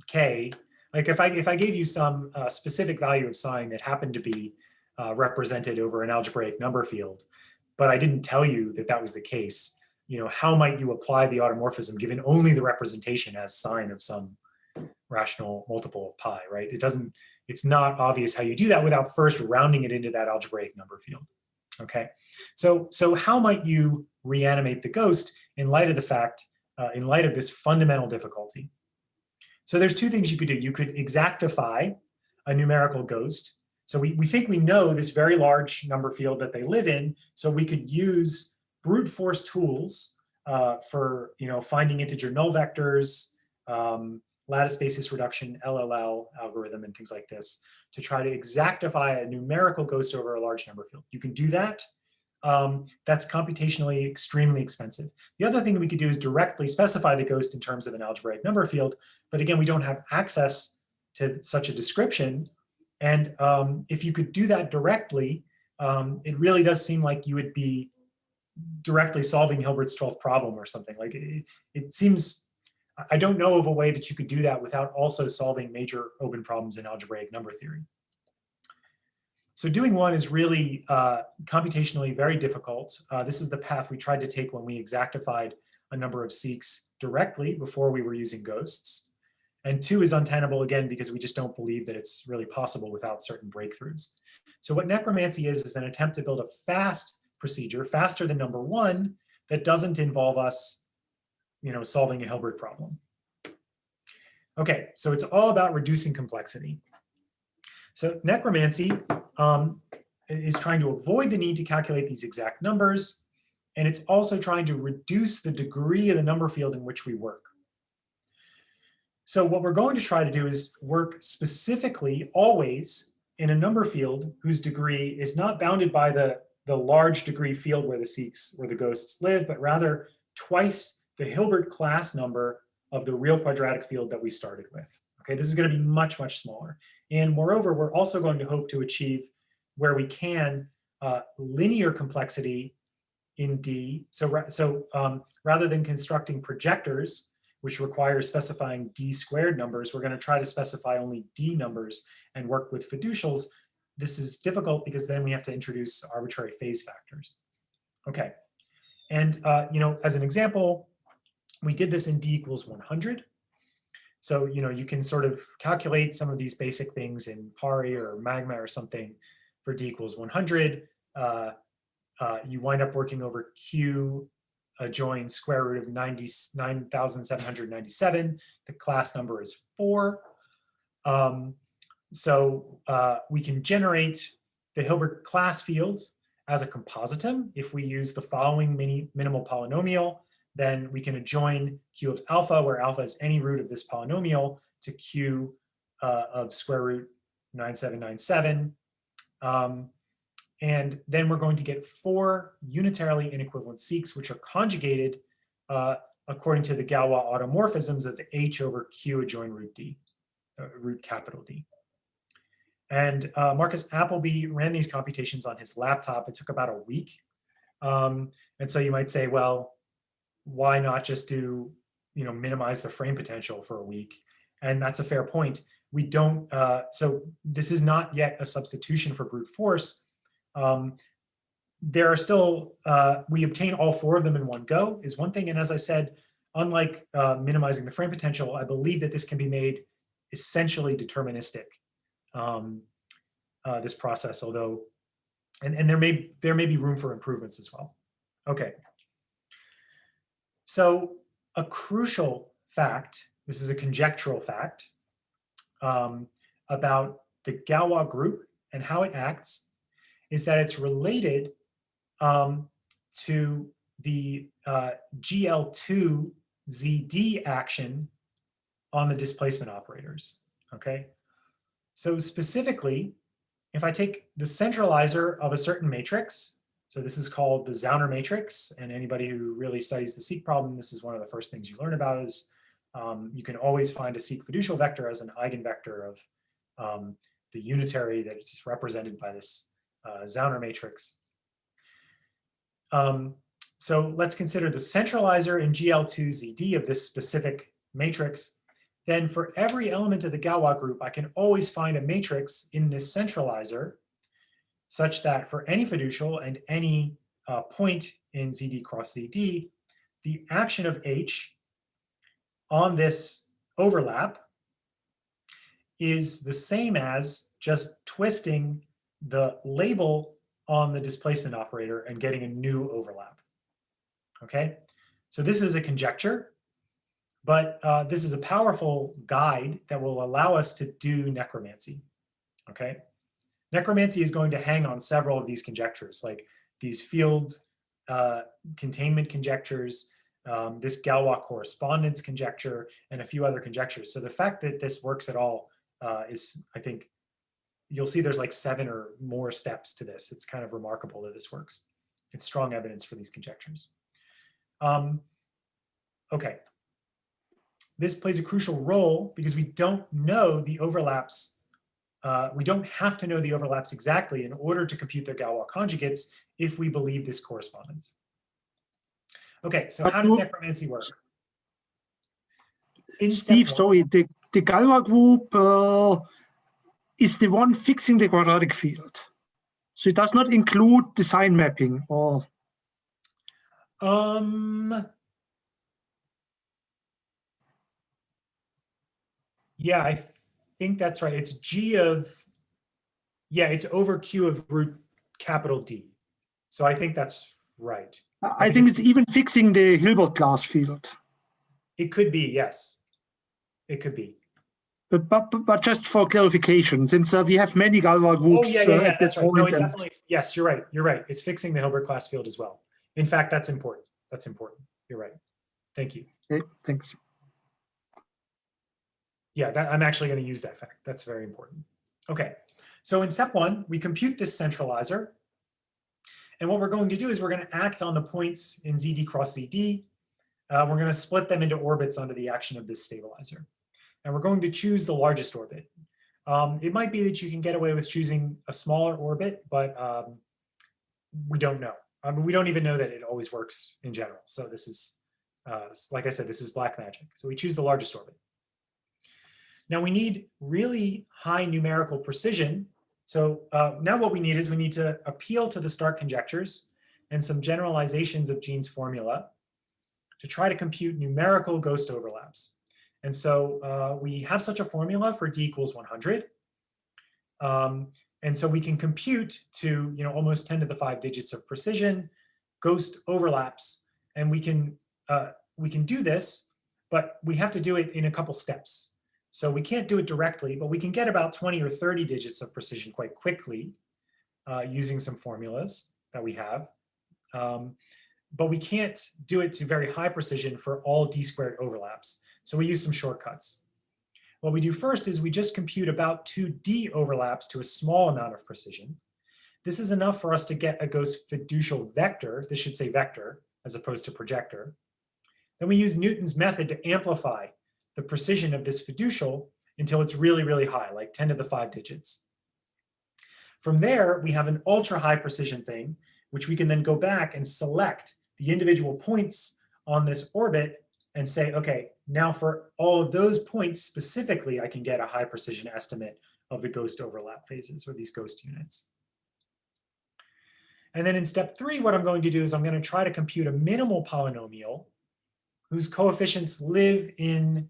k, like if I gave you some specific value of sine that happened to be represented over an algebraic number field, but I didn't tell you that that was the case, you know, how might you apply the automorphism given only the representation as sine of some rational multiple of pi, right? It's not obvious how you do that without first rounding it into that algebraic number field. Okay, so how might you reanimate the ghost in light of the fact, in light of this fundamental difficulty? So there's two things you could do. You could exactify a numerical ghost. So we think we know this very large number field that they live in, so we could use brute force tools for, you know, finding integer null vectors, lattice basis reduction, LLL algorithm, and things like this to try to exactify a numerical ghost over a large number field. You can do that. That's computationally extremely expensive. The other thing we could do is directly specify the ghost in terms of an algebraic number field. But again, we don't have access to such a description. And if you could do that directly, it really does seem like you would be directly solving Hilbert's 12th problem or something. Like it seems, I don't know of a way that you could do that without also solving major open problems in algebraic number theory. So doing one is really computationally very difficult. This is the path we tried to take when we exactified a number of SICs directly before we were using ghosts. And two is untenable, again, because we just don't believe that it's really possible without certain breakthroughs. So what necromancy is an attempt to build a fast procedure, faster than number one, that doesn't involve us, you know, solving a Hilbert problem. Okay, so it's all about reducing complexity. So necromancy is trying to avoid the need to calculate these exact numbers, and it's also trying to reduce the degree of the number field in which we work. So what we're going to try to do is work specifically always in a number field whose degree is not bounded by the large degree field where the SICs, where the ghosts live, but rather twice the Hilbert class number of the real quadratic field that we started with. Okay, this is going to be much, much smaller. And moreover, we're also going to hope to achieve, where we can, linear complexity in D. So rather than constructing projectors, which requires specifying D squared numbers, we're going to try to specify only D numbers and work with fiducials. This is difficult because then we have to introduce arbitrary phase factors. Okay, and you know, as an example, we did this in D equals 100. So, you know, you can sort of calculate some of these basic things in Pari or Magma or something for D equals 100. You wind up working over Q adjoin square root of 9,797. The class number is 4. So we can generate the Hilbert class field as a compositum. If we use the following minimal polynomial, then we can adjoin Q of alpha, where alpha is any root of this polynomial, to Q of square root 9797. And then we're going to get 4 unitarily inequivalent SICs, which are conjugated according to the Galois automorphisms of H over Q adjoin root D, root capital D. And Marcus Appleby ran these computations on his laptop. It took about a week. And so you might say, well, why not just do, you know, minimize the frame potential for a week? And that's a fair point. We don't, so this is not yet a substitution for brute force. There are still, we obtain all 4 of them in one go is one thing. And as I said, unlike minimizing the frame potential, I believe that this can be made essentially deterministic, this process, although, and there may be room for improvements as well. Okay. So a crucial fact, this is a conjectural fact, about the Galois group and how it acts, is that it's related to the GL2ZD action on the displacement operators, okay? So specifically, if I take the centralizer of a certain matrix, so this is called the Zauner matrix, and anybody who really studies the seq problem, this is one of the first things you learn about is you can always find a seq fiducial vector as an eigenvector of the unitary that is represented by this Zauner matrix. So let's consider the centralizer in GL2ZD of this specific matrix. Then for every element of the Galois group, I can always find a matrix in this centralizer such that for any fiducial and any point in ZD cross ZD, the action of H on this overlap is the same as just twisting the label on the displacement operator and getting a new overlap. Okay, so this is a conjecture, but this is a powerful guide that will allow us to do necromancy. Okay, necromancy is going to hang on several of these conjectures, like these field containment conjectures, this Galois correspondence conjecture, and a few other conjectures. So the fact that this works at all is, I think, you'll see there's like 7 or more steps to this. It's kind of remarkable that this works. It's strong evidence for these conjectures. Okay. This plays a crucial role because we don't know the overlaps. We don't have to know the overlaps exactly in order to compute their Galois conjugates if we believe this correspondence. Okay, so how does necromancy work? Steve, sorry, the Galois group is the one fixing the quadratic field. So it does not include the sign mapping or... Yeah, I think that's right. It's G of, yeah, it's over Q of root capital D. So I think that's right. I think it's even fixing the Hilbert class field. It could be, yes. It could be. But just for clarification, since we have many Galois groups at that's that right. point. No, it definitely, yes, you're right. You're right. It's fixing the Hilbert class field as well. In fact, that's important. That's important. You're right. Thank you. Okay, thanks. Yeah, I'm actually going to use that fact. That's very important. Okay, so in step 1, we compute this centralizer. And what we're going to do is we're going to act on the points in ZD cross ZD. We're going to split them into orbits under the action of this stabilizer. And we're going to choose the largest orbit. It might be that you can get away with choosing a smaller orbit, but we don't know. I mean, we don't even know that it always works in general. So this is, like I said, this is black magic. So we choose the largest orbit. Now we need really high numerical precision. So now what we need is we need to appeal to the Stark conjectures and some generalizations of Jean's formula to try to compute numerical ghost overlaps. And so we have such a formula for D equals 100. And so we can compute to almost 10 to the 5 digits of precision ghost overlaps. And we can do this, but we have to do it in a couple steps. So we can't do it directly, but we can get about 20 or 30 digits of precision quite quickly using some formulas that we have. But we can't do it to very high precision for all D squared overlaps. So we use some shortcuts. What we do first is we just compute about 2 D overlaps to a small amount of precision. This is enough for us to get a ghost fiducial vector. This should say vector as opposed to projector. Then we use Newton's method to amplify the precision of this fiducial until it's really, really high, like 10 to the 5 digits. From there, we have an ultra high precision thing, which we can then go back and select the individual points on this orbit and say, okay, now for all of those points specifically, I can get a high precision estimate of the ghost overlap phases, or these ghost units. And then in step 3, what I'm going to do is I'm going to try to compute a minimal polynomial whose coefficients live in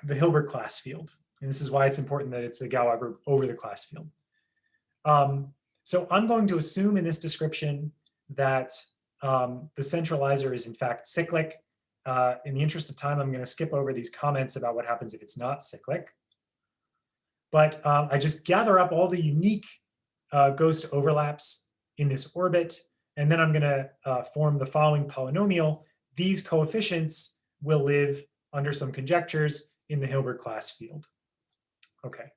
the Hilbert class field. And this is why it's important that it's the Galois group over the class field. So I'm going to assume in this description that the centralizer is in fact cyclic. In the interest of time, I'm going to skip over these comments about what happens if it's not cyclic. But I just gather up all the unique ghost overlaps in this orbit, and then I'm going to form the following polynomial. These coefficients will live under some conjectures in the Hilbert class field. Okay.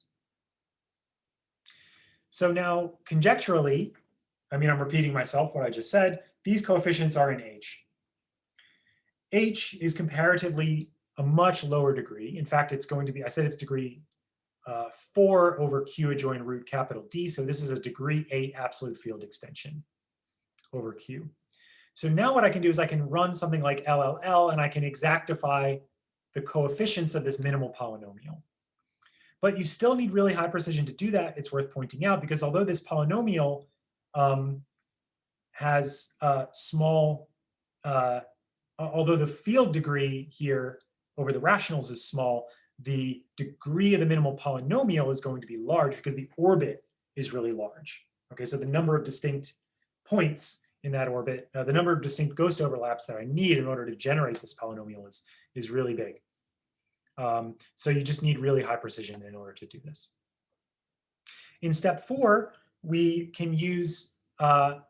So now conjecturally, I mean, I'm repeating myself what I just said. These coefficients are in H. H is comparatively a much lower degree. In fact, it's going to be, I said it's degree 4 over Q adjoint root capital D. So this is a degree 8 absolute field extension over Q. So now what I can do is I can run something like LLL and I can exactify the coefficients of this minimal polynomial. But you still need really high precision to do that. It's worth pointing out because although this polynomial has small, although the field degree here over the rationals is small, the degree of the minimal polynomial is going to be large because the orbit is really large. Okay, so the number of distinct points in that orbit, the number of distinct ghost overlaps that I need in order to generate this polynomial is really big. So you just need really high precision in order to do this. In step 4, we can use an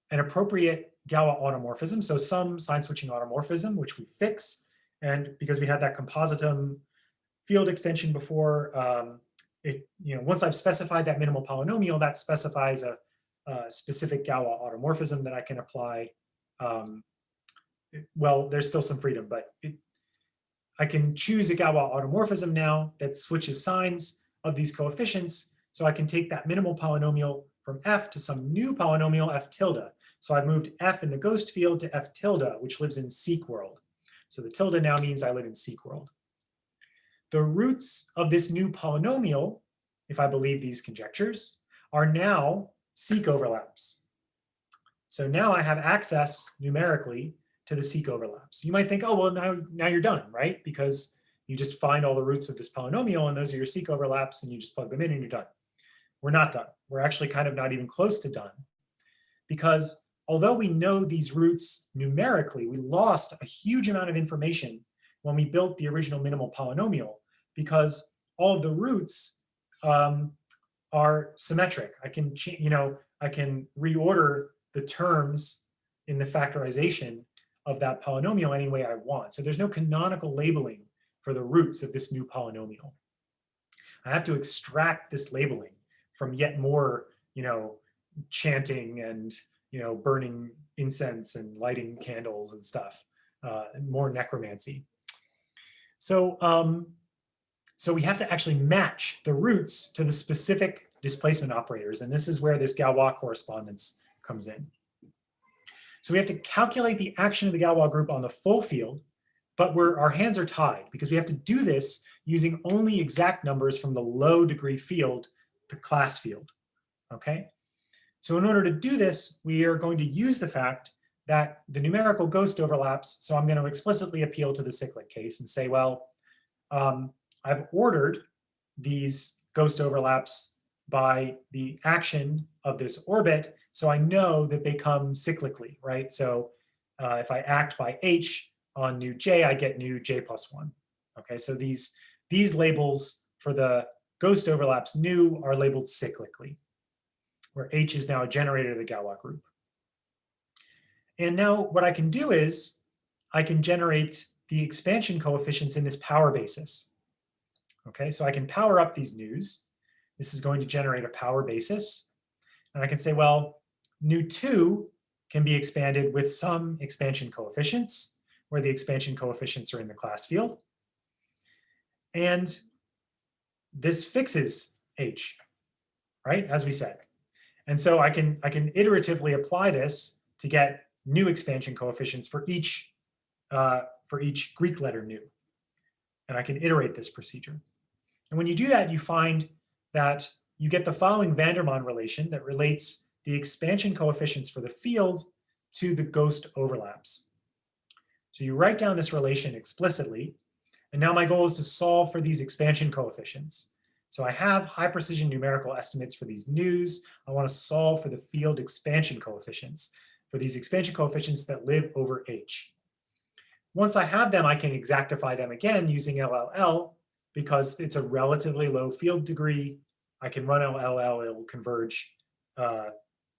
appropriate Galois automorphism, so some sign switching automorphism, which we fix. And because we had that compositum field extension before, once I've specified that minimal polynomial, that specifies a specific Galois automorphism that I can apply. Well, there's still some freedom, but I can choose a Galois automorphism now that switches signs of these coefficients. So I can take that minimal polynomial from f to some new polynomial f tilde. So I've moved f in the ghost field to f tilde, which lives in seq world. So the tilde now means I live in seq world. The roots of this new polynomial, if I believe these conjectures, are now seq overlaps. So now I have access numerically to the seq overlaps. You might think, oh, well, now you're done, right? Because you just find all the roots of this polynomial and those are your seq overlaps and you just plug them in and you're done. We're not done. We're actually kind of not even close to done because although we know these roots numerically, we lost a huge amount of information when we built the original minimal polynomial because all of the roots are symmetric. I can reorder the terms in the factorization of that polynomial any way I want. So there's no canonical labeling for the roots of this new polynomial. I have to extract this labeling from yet more, chanting and, burning incense and lighting candles and stuff, more necromancy. So, so we have to actually match the roots to the specific displacement operators. And this is where this Galois correspondence comes in. So we have to calculate the action of the Galois group on the full field, but our hands are tied because we have to do this using only exact numbers from the low degree field, the class field, okay? So in order to do this, we are going to use the fact that the numerical ghost overlaps, so I'm going to explicitly appeal to the cyclic case and say, well, I've ordered these ghost overlaps by the action of this orbit, so I know that they come cyclically, right? So if I act by H on new J, I get new J plus 1. Okay, so these labels for the ghost overlaps new are labeled cyclically, where H is now a generator of the Galois group. And now what I can do is I can generate the expansion coefficients in this power basis. Okay, so I can power up these news. This is going to generate a power basis. And I can say, well, nu 2 can be expanded with some expansion coefficients, where the expansion coefficients are in the class field. And this fixes H, right, as we said. And so I can iteratively apply this to get new expansion coefficients for each Greek letter nu. And I can iterate this procedure. And when you do that, you find that you get the following Vandermonde relation that relates the expansion coefficients for the field to the ghost overlaps. So you write down this relation explicitly. And now my goal is to solve for these expansion coefficients. So I have high precision numerical estimates for these news. I want to solve for the field expansion coefficients, for these expansion coefficients that live over H. Once I have them, I can exactify them again using LLL because it's a relatively low field degree. I can run LLL, it will converge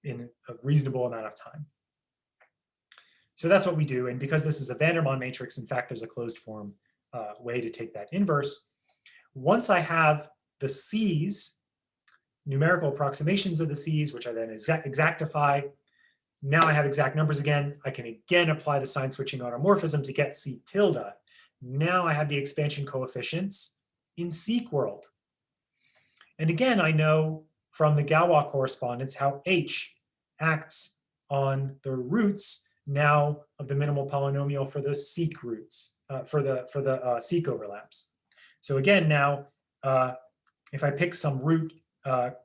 in a reasonable amount of time. So that's what we do. And because this is a Vandermonde matrix, in fact, there's a closed form way to take that inverse. Once I have the C's, numerical approximations of the C's, which I then exactify, now I have exact numbers again. I can again apply the sign switching automorphism to get C tilde. Now I have the expansion coefficients in seq world. And again, I know from the Galois correspondence how H acts on the roots now of the minimal polynomial for the seq roots, for the seq overlaps. So again, now if I pick some root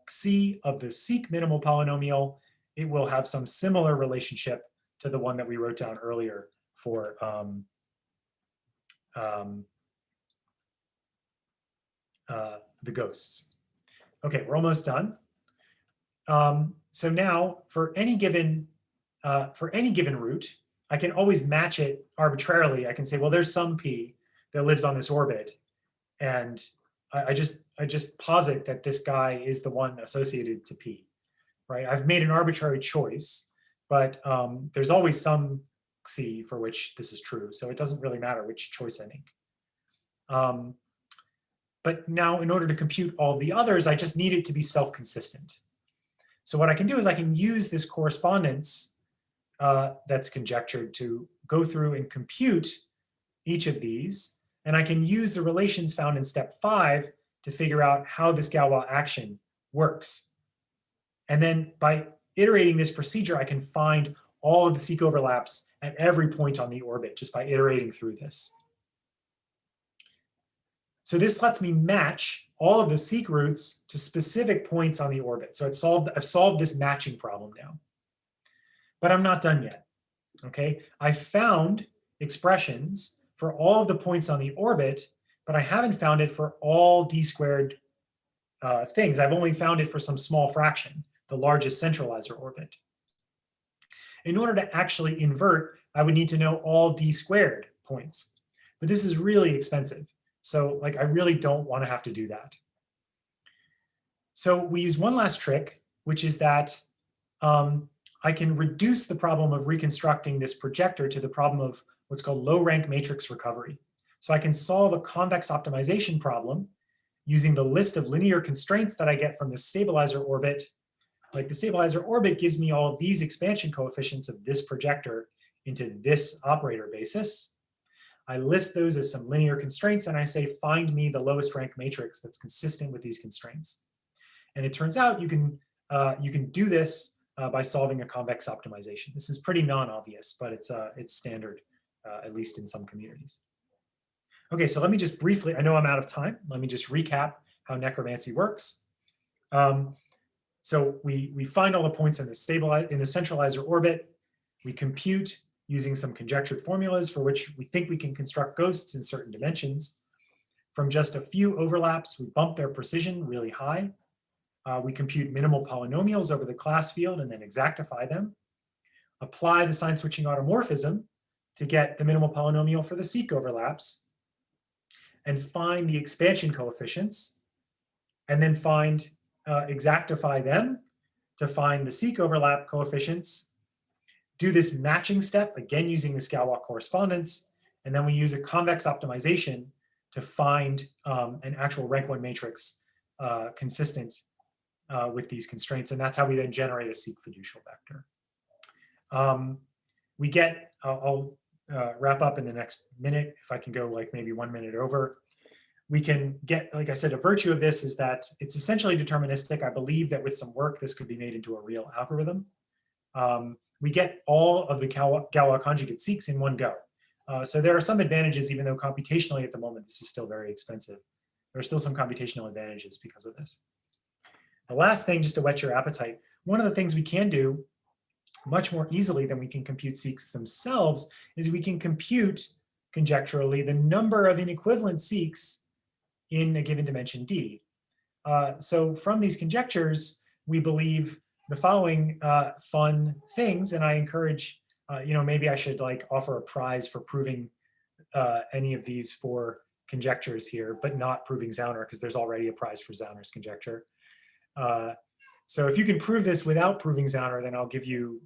C of the seq minimal polynomial, it will have some similar relationship to the one that we wrote down earlier for the ghosts. Okay, we're almost done. So now for any given root, I can always match it arbitrarily. I can say, well, there's some P that lives on this orbit, and I just posit that this guy is the one associated to P, right? I've made an arbitrary choice, but there's always some C for which this is true, so it doesn't really matter which choice I make. But now in order to compute all the others, I just need it to be self-consistent. So what I can do is I can use this correspondence that's conjectured to go through and compute each of these. And I can use the relations found in step 5 to figure out how this Galois action works. And then by iterating this procedure, I can find all of the seq overlaps at every point on the orbit just by iterating through this. So this lets me match all of the seq roots to specific points on the orbit. So I've solved this matching problem now. But I'm not done yet. Okay, I found expressions for all of the points on the orbit, but I haven't found it for all d squared things. I've only found it for some small fraction, the largest centralizer orbit. In order to actually invert, I would need to know all d squared points. But this is really expensive. So like, I really don't want to have to do that. So we use one last trick, which is that I can reduce the problem of reconstructing this projector to the problem of what's called low rank matrix recovery. So I can solve a convex optimization problem using the list of linear constraints that I get from the stabilizer orbit. Like the stabilizer orbit gives me all of these expansion coefficients of this projector into this operator basis. I list those as some linear constraints and I say, find me the lowest rank matrix that's consistent with these constraints. And it turns out you can do this by solving a convex optimization. This is pretty non-obvious, but it's standard, at least in some communities. Okay, so let me just briefly, I know I'm out of time. Let me just recap how necromancy works. So we find all the points in the centralizer orbit. We compute using some conjectured formulas for which we think we can construct ghosts in certain dimensions. From just a few overlaps, we bump their precision really high. We compute minimal polynomials over the class field and then exactify them. Apply the sign switching automorphism to get the minimal polynomial for the seq overlaps. And find the expansion coefficients. And then exactify them to find the seq overlap coefficients. Do this matching step, again using this Galois correspondence. And then we use a convex optimization to find an actual rank 1 matrix consistent with these constraints, and that's how we then generate a seq fiducial vector. I'll wrap up in the next minute, if I can go like maybe 1 minute over. We can get, like I said, a virtue of this is that it's essentially deterministic. I believe that with some work, this could be made into a real algorithm. We get all of the Galois conjugate seqs in one go. So there are some advantages, even though computationally at the moment, this is still very expensive. There are still some computational advantages because of this. The last thing, just to whet your appetite, one of the things we can do much more easily than we can compute seqs themselves is we can compute conjecturally the number of inequivalent seqs in a given dimension D. So from these conjectures, we believe the following fun things, and I encourage, maybe I should like offer a prize for proving any of these for conjectures here, but not proving Zauner, because there's already a prize for Zauner's conjecture. So if you can prove this without proving Zauner, then I'll give you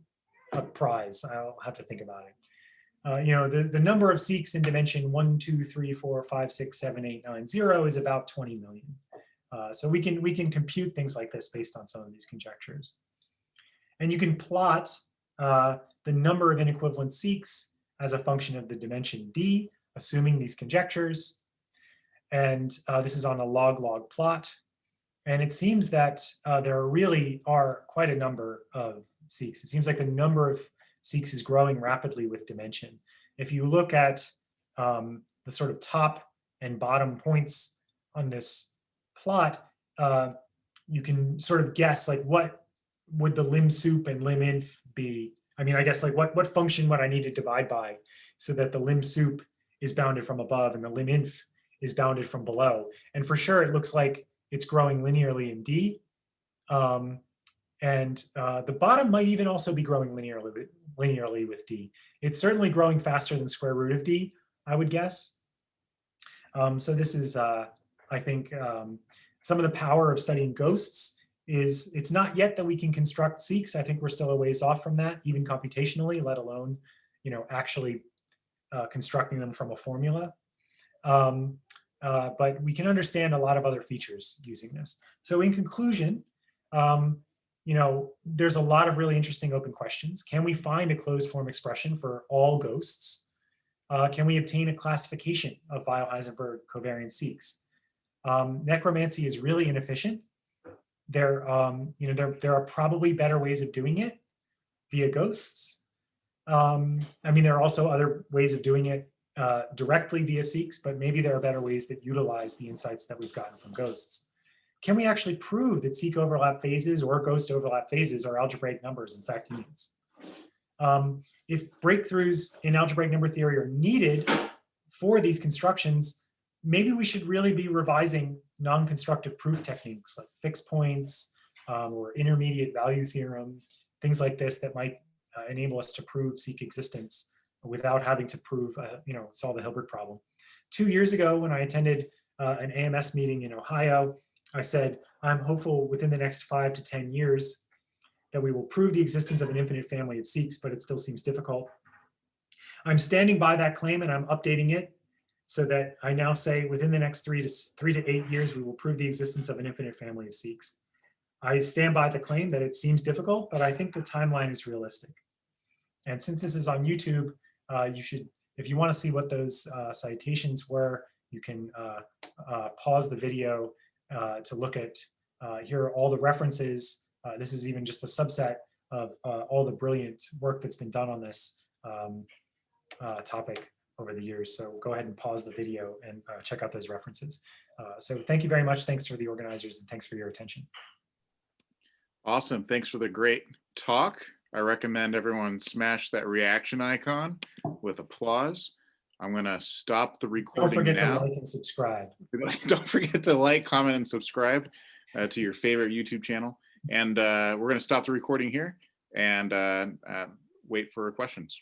a prize. I'll have to think about it. the number of Seeks in dimension 1, 2, 3, 4, 5, 6, 7, 8, 9, 0 is about 20 million. So we can compute things like this based on some of these conjectures. And you can plot the number of inequivalent Seeks as a function of the dimension D, assuming these conjectures. And this is on a log-log plot. And it seems that there really are quite a number of Seeks. It seems like the number of Seeks is growing rapidly with dimension. If you look at the sort of top and bottom points on this plot, you can sort of guess like what would the lim sup and lim inf be? I mean, I guess like what function would I need to divide by so that the lim sup is bounded from above and the lim inf is bounded from below. And for sure, it looks like it's growing linearly in D. And the bottom might even also be growing linearly with D. It's certainly growing faster than square root of D, I would guess. So this is, I think, some of the power of studying ghosts is it's not yet that we can construct Seeks. I think we're still a ways off from that, even computationally, let alone, actually constructing them from a formula. But we can understand a lot of other features using this. So in conclusion, there's a lot of really interesting open questions. Can we find a closed form expression for all ghosts? Can we obtain a classification of Weyl-Heisenberg covariant Seeks? Necromancy is really inefficient. There are probably better ways of doing it via ghosts. I mean, there are also other ways of doing it directly via Seeks, but maybe there are better ways that utilize the insights that we've gotten from ghosts. Can we actually prove that Seek overlap phases or ghost overlap phases are algebraic numbers, in fact, units? If breakthroughs in algebraic number theory are needed for these constructions, maybe we should really be revising non-constructive proof techniques like fixed points or intermediate value theorem, things like this that might enable us to prove Seek existence without having to prove, solve the Hilbert problem. 2 years ago, when I attended an AMS meeting in Ohio, I said, I'm hopeful within the next 5 to 10 years that we will prove the existence of an infinite family of Seeks, but it still seems difficult. I'm standing by that claim and I'm updating it so that I now say within the next 3 to 8 years, we will prove the existence of an infinite family of Seeks. I stand by the claim that it seems difficult, but I think the timeline is realistic. And since this is on YouTube, you should, if you want to see what those citations were, you can pause the video to look at, here are all the references. This is even just a subset of all the brilliant work that's been done on this topic over the years. So go ahead and pause the video and check out those references. So thank you very much. Thanks for the organizers and thanks for your attention. Awesome. Thanks for the great talk. I recommend everyone smash that reaction icon with applause. I'm going to stop the recording now. Don't forget to like and subscribe. Don't forget to like, comment, and subscribe to your favorite YouTube channel. And we're going to stop the recording here and wait for questions.